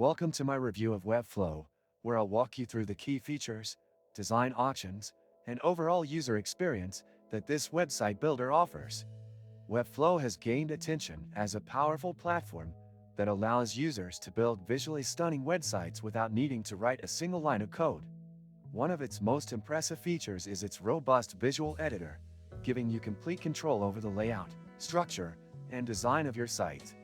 Welcome to my review of Webflow, where I'll walk you through the key features, design options, and overall user experience that this website builder offers. Webflow has gained attention as a powerful platform that allows users to build visually stunning websites without needing to write a single line of code. One of its most impressive features is its robust visual editor, giving you complete control over the layout, structure, and design of your site.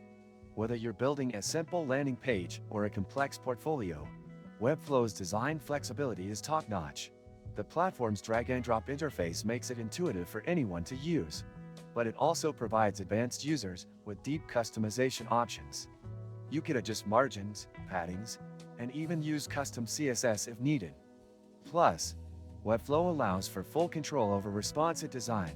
Whether you're building a simple landing page or a complex portfolio, Webflow's design flexibility is top-notch. The platform's drag-and-drop interface makes it intuitive for anyone to use, but it also provides advanced users with deep customization options. You can adjust margins, paddings, and even use custom CSS if needed. Plus, Webflow allows for full control over responsive design,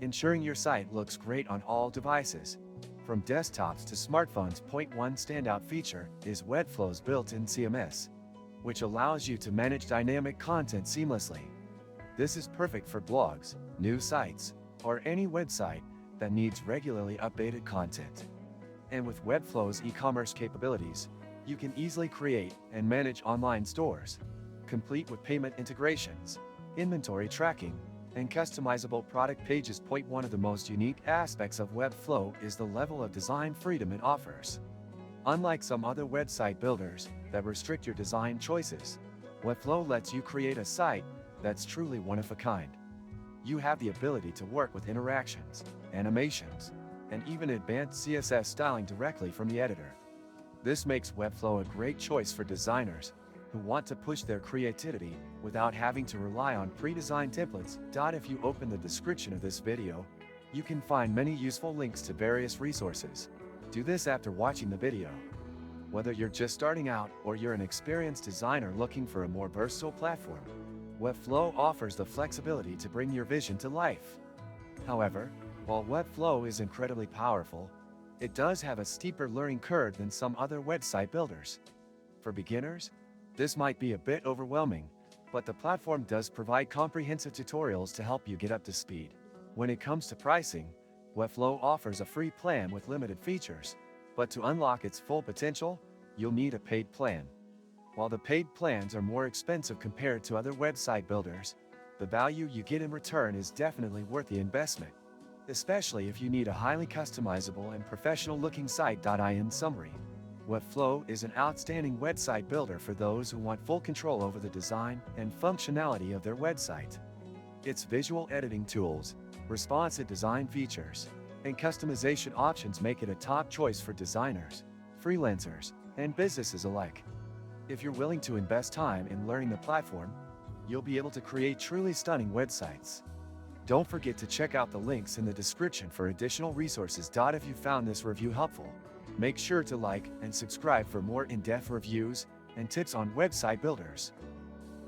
ensuring your site looks great on all devices. From desktops to smartphones. One standout feature is Webflow's built-in CMS, which allows you to manage dynamic content seamlessly. This is perfect for blogs, news sites, or any website that needs regularly updated content. And with Webflow's e-commerce capabilities, you can easily create and manage online stores, complete with payment integrations, inventory tracking, and customizable product pages. One of the most unique aspects of Webflow is the level of design freedom it offers. Unlike some other website builders that restrict your design choices, Webflow lets you create a site that's truly one of a kind. You have the ability to work with interactions, animations, and even advanced CSS styling directly from the editor. This makes Webflow a great choice for designers who want to push their creativity without having to rely on pre-designed templates. If you open the description of this video, you can find many useful links to various resources. Do this after watching the video. Whether you're just starting out or you're an experienced designer looking for a more versatile platform, Webflow offers the flexibility to bring your vision to life. However, while Webflow is incredibly powerful, it does have a steeper learning curve than some other website builders. For beginners, this might be a bit overwhelming, but the platform does provide comprehensive tutorials to help you get up to speed. When it comes to pricing, Webflow offers a free plan with limited features, but to unlock its full potential, you'll need a paid plan. While the paid plans are more expensive compared to other website builders, the value you get in return is definitely worth the investment, especially if you need a highly customizable and professional-looking site. In summary, Webflow is an outstanding website builder for those who want full control over the design and functionality of their website. Its visual editing tools, responsive design features, and customization options make it a top choice for designers, freelancers, and businesses alike. If you're willing to invest time in learning the platform, you'll be able to create truly stunning websites. Don't forget to check out the links in the description for additional resources. If you found this review helpful, make sure to like and subscribe for more in-depth reviews and tips on website builders.